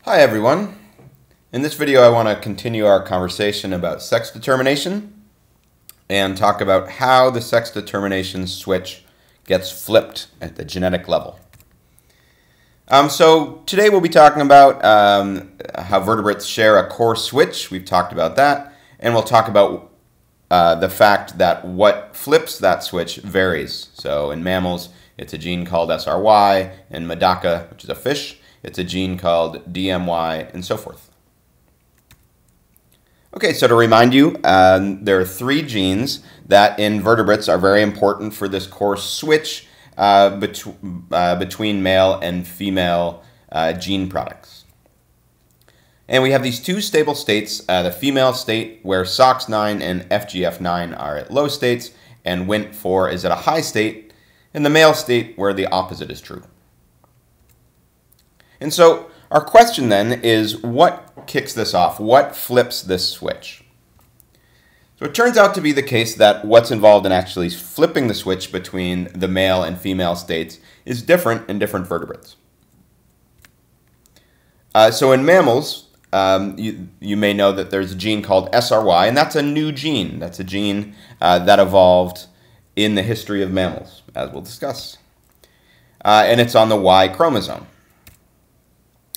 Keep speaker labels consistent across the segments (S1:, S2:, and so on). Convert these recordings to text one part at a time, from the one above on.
S1: Hi everyone. In this video I want to continue our conversation about sex determination and talk about how the sex determination switch gets flipped at the genetic level. So today we'll be talking about how vertebrates share a core switch. We've talked about that, and we'll talk about the fact that what flips that switch varies. So in mammals it's a gene called SRY, in Medaka, which is a fish, it's a gene called DMY, and so forth. Okay, so to remind you, there are three genes that in vertebrates are very important for this core switch between male and female gene products. And we have these two stable states, the female state where SOX9 and FGF9 are at low states and Wnt4 is at a high state, and the male state where the opposite is true. And so our question then is, what kicks this off? What flips this switch? So it turns out to be the case that what's involved in actually flipping the switch between the male and female states is different in different vertebrates. So in mammals, you may know that there's a gene called SRY, and that's a new gene. That's a gene that evolved in the history of mammals, as we'll discuss. And it's on the Y chromosome.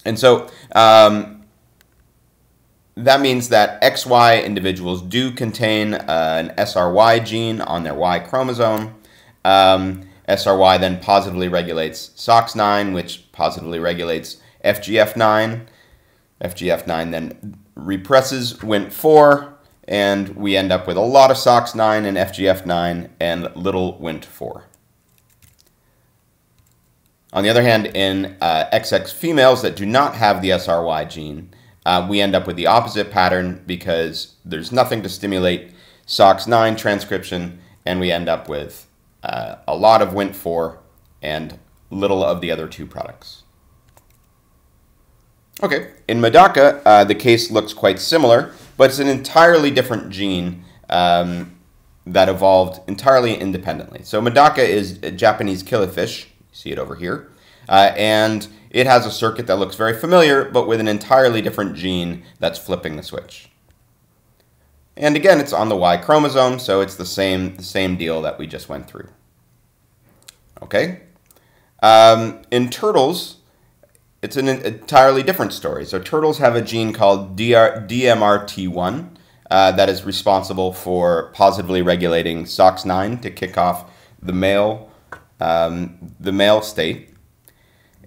S1: And so that means that XY individuals do contain an SRY gene on their Y chromosome. SRY then positively regulates SOX9, which positively regulates FGF9. FGF9 then represses Wnt4, and we end up with a lot of SOX9 and FGF9 and little Wnt4. On the other hand, in XX females that do not have the SRY gene, we end up with the opposite pattern because there's nothing to stimulate SOX9 transcription, and we end up with a lot of Wnt4 and little of the other two products. Okay, in Medaka, the case looks quite similar, but it's an entirely different gene that evolved entirely independently. So Medaka is a Japanese killifish. See it over here. And it has a circuit that looks very familiar, but with an entirely different gene that's flipping the switch. And again, it's on the Y chromosome, so it's the same deal that we just went through. Okay? In turtles, it's an entirely different story. So turtles have a gene called DMRT1 that is responsible for positively regulating SOX9 to kick off the male state.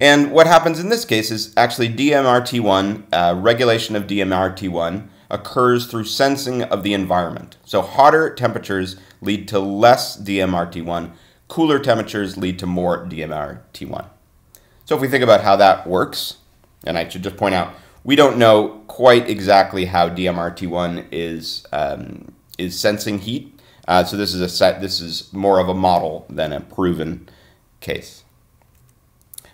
S1: And what happens in this case is actually DMRT1, regulation of DMRT1 occurs through sensing of the environment. So hotter temperatures lead to less DMRT1, cooler temperatures lead to more DMRT1. So if we think about how that works, and I should just point out, we don't know quite exactly how DMRT1 is sensing heat. So this is more of a model than a proven case.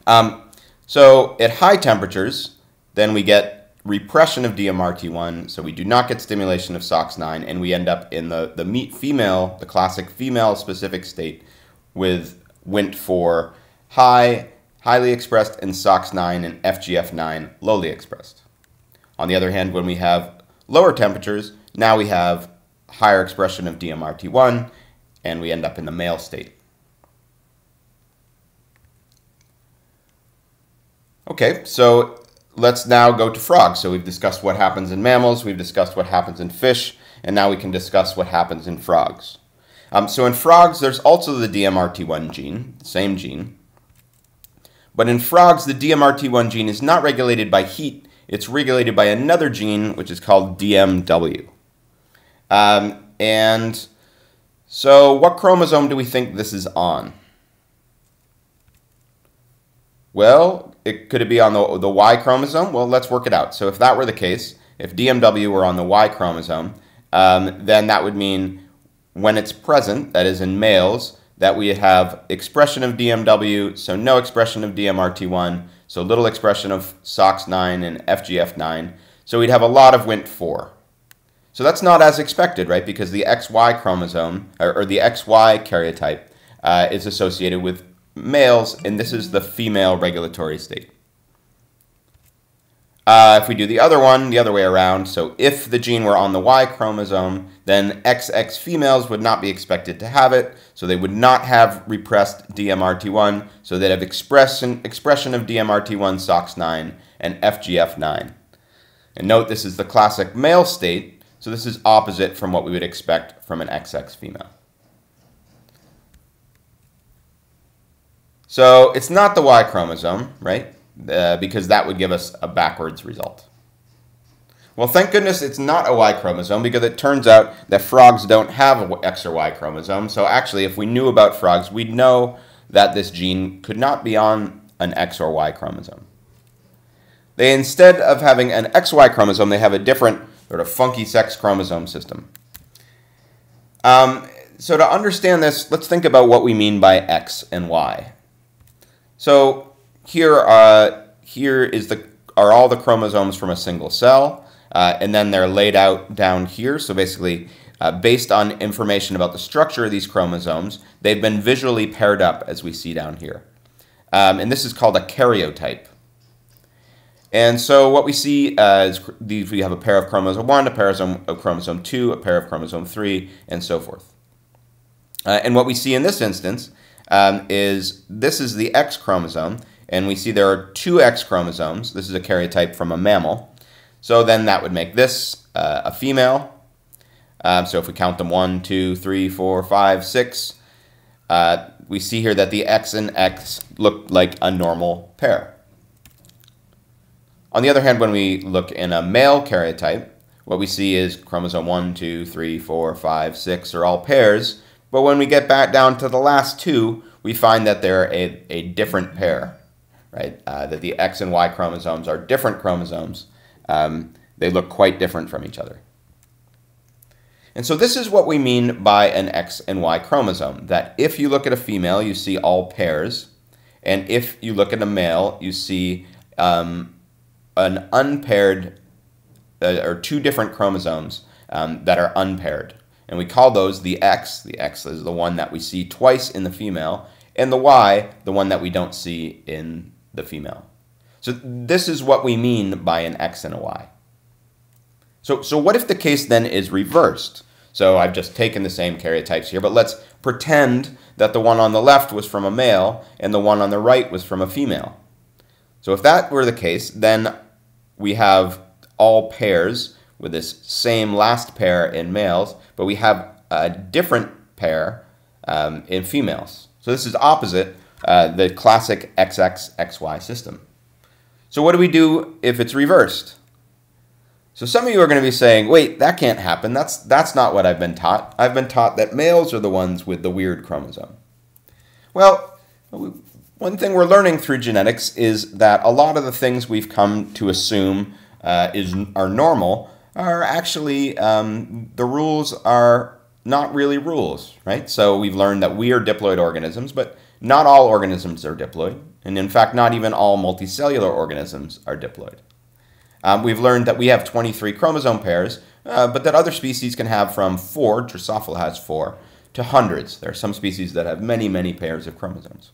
S1: So at high temperatures, then we get repression of DMRT1, so we do not get stimulation of SOX9, and we end up in the classic female-specific state with Wnt4 highly expressed, and SOX9 and FGF9 lowly expressed. On the other hand, when we have lower temperatures, now we have higher expression of DMRT1, and we end up in the male state. Okay, so let's now go to frogs. So we've discussed what happens in mammals, we've discussed what happens in fish, and now we can discuss what happens in frogs. So in frogs, there's also the DMRT1 gene, the same gene. But in frogs, the DMRT1 gene is not regulated by heat, it's regulated by another gene, which is called DMW. And so what chromosome do we think this is on? Well, could it be on the Y chromosome? Well, let's work it out. So if that were the case, if DMW were on the Y chromosome, then that would mean when it's present, that is in males, that we have expression of DMW, so no expression of DMRT1, so little expression of SOX9 and FGF9, so we'd have a lot of Wnt4. So that's not as expected, right? Because the XY chromosome, or the XY karyotype, is associated with males, and this is the female regulatory state. If we do the other one, the other way around, so if the gene were on the Y chromosome, then XX females would not be expected to have it, so they would not have repressed DMRT1, so they'd have expression of DMRT1, SOX9, and FGF9. And note this is the classic male state, so this is opposite from what we would expect from an XX female. So it's not the Y chromosome, right? Because that would give us a backwards result. Well, thank goodness it's not a Y chromosome, because it turns out that frogs don't have an X or Y chromosome. So actually, if we knew about frogs, we'd know that this gene could not be on an X or Y chromosome. They, instead of having an XY chromosome, they have a different sort of funky sex chromosome system. So to understand this, let's think about what we mean by X and Y. So here are all the chromosomes from a single cell, and then they're laid out down here. So basically, based on information about the structure of these chromosomes, they've been visually paired up, as we see down here. And this is called a karyotype. And so what we see is we have a pair of chromosome 1, a pair of chromosome 2, a pair of chromosome 3, and so forth. And what we see in this instance is this is the X chromosome, and we see there are 2 X chromosomes. This is a karyotype from a mammal. So then that would make this a female. So if we count them 1, 2, 3, 4, 5, 6, we see here that the X and X look like a normal pair. On the other hand, when we look in a male karyotype, what we see is chromosome 1, 2, 3, 4, 5, 6 are all pairs. But when we get back down to the last 2, we find that they're a different pair, right? That the X and Y chromosomes are different chromosomes. They look quite different from each other. And so this is what we mean by an X and Y chromosome, that if you look at a female, you see all pairs. And if you look at a male, you see an unpaired, or 2 different chromosomes that are unpaired. And we call those the X. The X is the one that we see twice in the female, and the Y, the one that we don't see in the female. So this is what we mean by an X and a Y. So what if the case then is reversed? So I've just taken the same karyotypes here, but let's pretend that the one on the left was from a male and the one on the right was from a female. So if that were the case, then we have all pairs with this same last pair in males, but we have a different pair in females. So this is opposite the classic XX-XY system. So what do we do if it's reversed? So some of you are going to be saying, wait, that can't happen. That's not what I've been taught. I've been taught that males are the ones with the weird chromosome. Well, one thing we're learning through genetics is that a lot of the things we've come to assume are normal are actually, the rules are not really rules, right? So we've learned that we are diploid organisms, but not all organisms are diploid. And in fact, not even all multicellular organisms are diploid. We've learned that we have 23 chromosome pairs, but that other species can have from 4, Drosophila has 4, to hundreds. There are some species that have many, many pairs of chromosomes.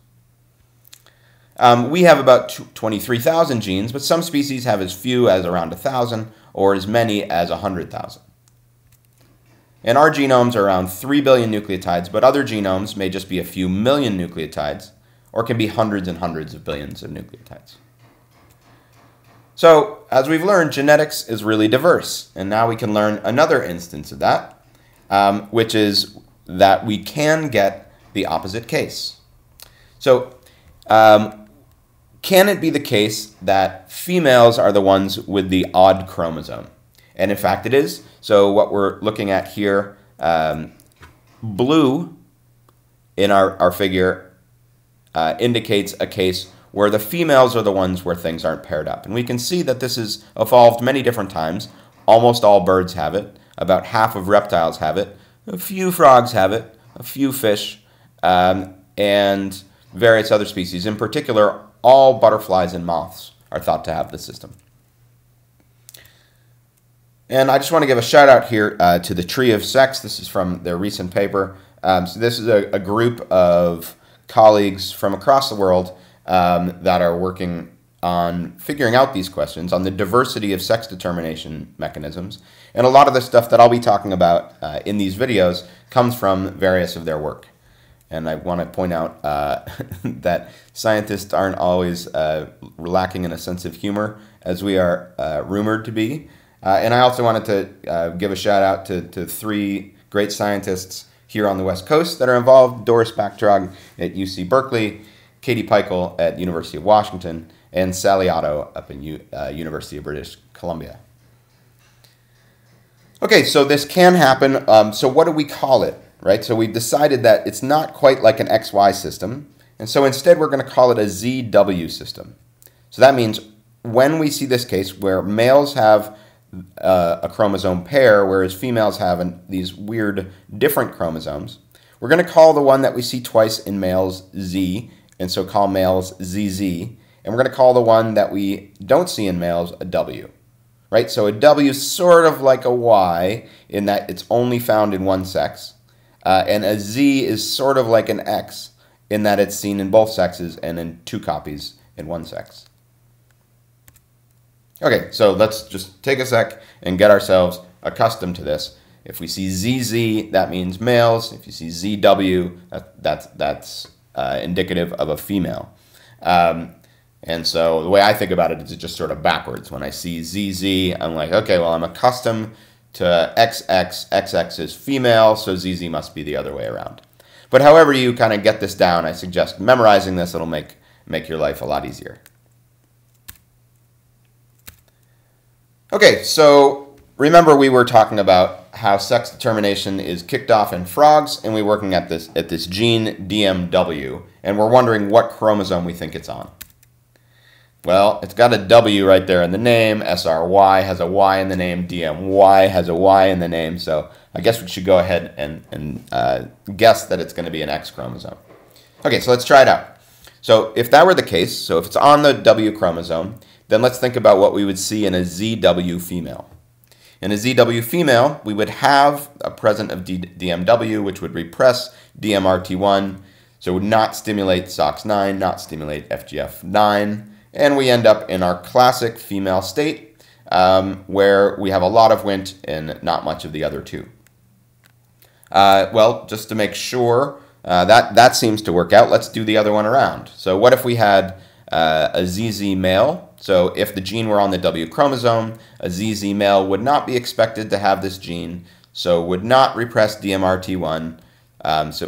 S1: We have about 23,000 genes, but some species have as few as around 1,000 or as many as 100,000. And our genomes are around 3 billion nucleotides, but other genomes may just be a few million nucleotides or can be hundreds and hundreds of billions of nucleotides. So, as we've learned, genetics is really diverse, and now we can learn another instance of that, which is that we can get the opposite case. So, can it be the case that females are the ones with the odd chromosome? And in fact it is. So what we're looking at here, blue in our figure indicates a case where the females are the ones where things aren't paired up. And we can see that this has evolved many different times. Almost all birds have it. About half of reptiles have it. A few frogs have it. A few fish. And various other species. In particular, all butterflies and moths are thought to have this system. And I just want to give a shout out here to the Tree of Sex. This is from their recent paper. So this is a group of colleagues from across the world that are working on figuring out these questions, on the diversity of sex determination mechanisms. And a lot of the stuff that I'll be talking about in these videos comes from various of their work. And I want to point out that scientists aren't always lacking in a sense of humor, as we are rumored to be. And I also wanted to give a shout out to three great scientists here on the West Coast that are involved: Doris Bactrog at UC Berkeley, Katie Peichel at University of Washington, and Sally Otto up in University of British Columbia. Okay, so this can happen. So what do we call it, right? So we've decided that it's not quite like an XY system, and so instead we're going to call it a ZW system. So that means when we see this case where males have a chromosome pair, whereas females have these weird different chromosomes, we're going to call the one that we see twice in males Z, and so call males ZZ, and we're going to call the one that we don't see in males a W, right? So a W is sort of like a Y in that it's only found in one sex, and a Z is sort of like an X in that it's seen in both sexes and in two copies in one sex. Okay, so let's just take a sec and get ourselves accustomed to this. If we see ZZ, that means males. If you see ZW, that's indicative of a female. And so the way I think about it is just sort of backwards. When I see ZZ, I'm like, okay, well, I'm accustomed to XX. XX is female, so ZZ must be the other way around. But however you kind of get this down, I suggest memorizing this. It'll make your life a lot easier. Okay, so remember we were talking about how sex determination is kicked off in frogs, and we're working at this gene DMW, and we're wondering what chromosome we think it's on. Well, it's got a W right there in the name. SRY has a Y in the name. DMY has a Y in the name. So I guess we should go ahead and guess that it's going to be an X chromosome. Okay, so let's try it out. So if that were the case, so if it's on the W chromosome, then let's think about what we would see in a ZW female. In a ZW female, we would have a present of DMW, which would repress DMRT1, so it would not stimulate SOX9, not stimulate FGF9, and we end up in our classic female state, where we have a lot of Wnt and not much of the other two. Well, just to make sure that seems to work out, let's do the other one around. So what if we had a ZZ male? So if the gene were on the W chromosome, a ZZ male would not be expected to have this gene, so would not repress DMRT1,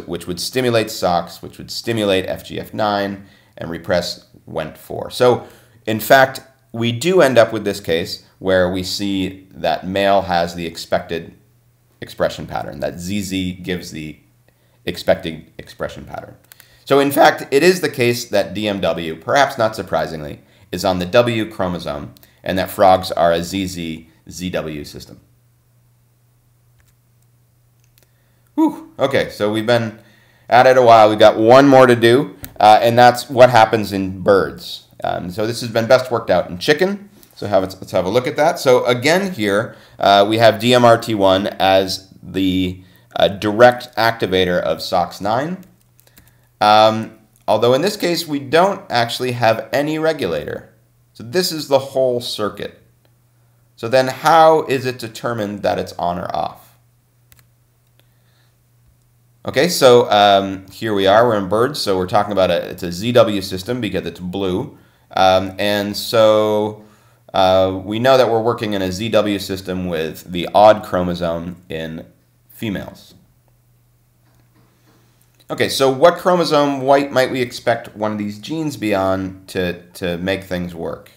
S1: which would stimulate SOX, which would stimulate FGF9, and repress Wnt4. So in fact, we do end up with this case where we see that male has the expected expression pattern, that ZZ gives the expected expression pattern. So in fact, it is the case that DMW, perhaps not surprisingly, is on the W chromosome, and that frogs are a ZZ-ZW system. Whew. Okay, so we've been at it a while. We've got one more to do, and that's what happens in birds. So this has been best worked out in chicken. So let's have a look at that. So again here, we have DMRT1 as the direct activator of SOX9. Although in this case, we don't actually have any regulator. So this is the whole circuit. So then how is it determined that it's on or off? Okay, so here we are. We're in birds. So we're talking about it's a ZW system because it's blue. And so we know that we're working in a ZW system with the odd chromosome in females. Okay, so what chromosome might we expect one of these genes be on to make things work?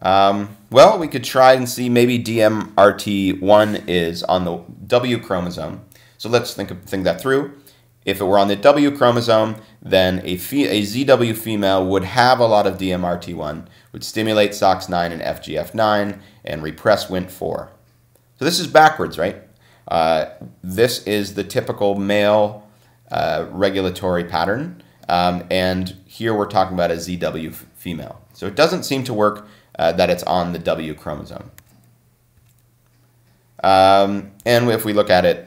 S1: Well, we could try and see maybe DMRT1 is on the W chromosome. So let's think that through. If it were on the W chromosome, then a ZW female would have a lot of DMRT1, would stimulate SOX9 and FGF9, and repress Wnt4. So this is backwards, right? This is the typical male regulatory pattern, and here we're talking about a ZW female. So it doesn't seem to work that it's on the W chromosome. And if we look at it,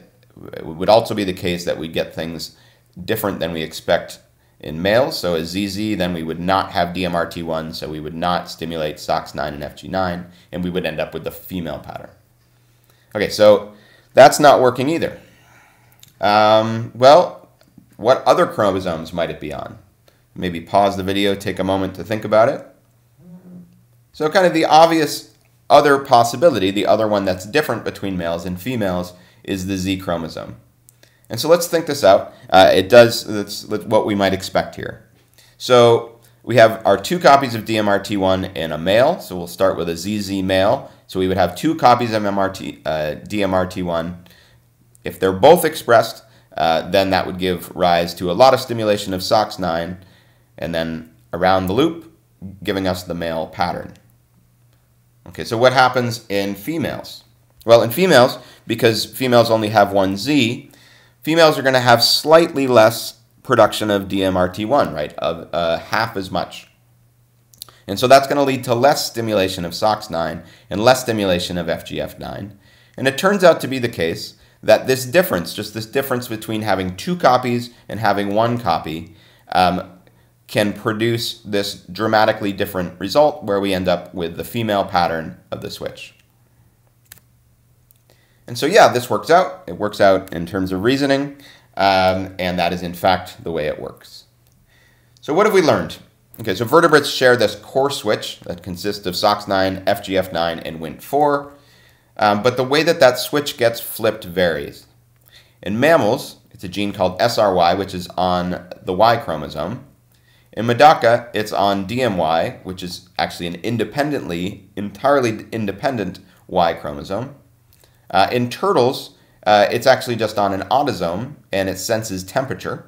S1: it would also be the case that we get things different than we expect in males, so a ZZ, then we would not have DMRT1, so we would not stimulate SOX9 and FG9, and we would end up with the female pattern. Okay, so that's not working either. Well, what other chromosomes might it be on? Maybe pause the video, take a moment to think about it. So kind of the obvious other possibility, the other one that's different between males and females, is the Z chromosome. And so let's think this out. That's what we might expect here. So we have our 2 copies of DMRT1 in a male. So we'll start with a ZZ male. So we would have 2 copies of DMRT1. If they're both expressed, then that would give rise to a lot of stimulation of SOX9, and then around the loop, giving us the male pattern. Okay, so what happens in females? Well, in females, because females only have one Z, females are going to have slightly less production of DMRT1, right, of half as much. And so that's going to lead to less stimulation of SOX9 and less stimulation of FGF9. And it turns out to be the case that this difference, just this difference between having 2 copies and having 1 copy, can produce this dramatically different result where we end up with the female pattern of the switch. And so yeah, this works out. It works out in terms of reasoning, and that is in fact the way it works. So what have we learned? Okay, so vertebrates share this core switch that consists of SOX9, FGF9, and Wnt4, but the way that that switch gets flipped varies. In mammals, it's a gene called SRY, which is on the Y chromosome. In Mammals, it's on DMY, which is actually an entirely independent Y chromosome. In turtles, it's actually just on an autosome, and it senses temperature.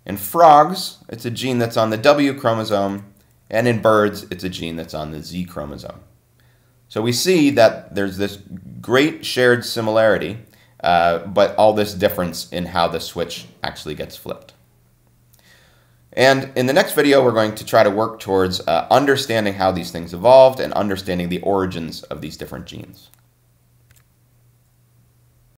S1: In frogs, it's a gene that's on the W chromosome, and in birds, it's a gene that's on the Z chromosome. So we see that there's this great shared similarity, but all this difference in how the switch actually gets flipped. And in the next video, we're going to try to work towards understanding how these things evolved and understanding the origins of these different genes.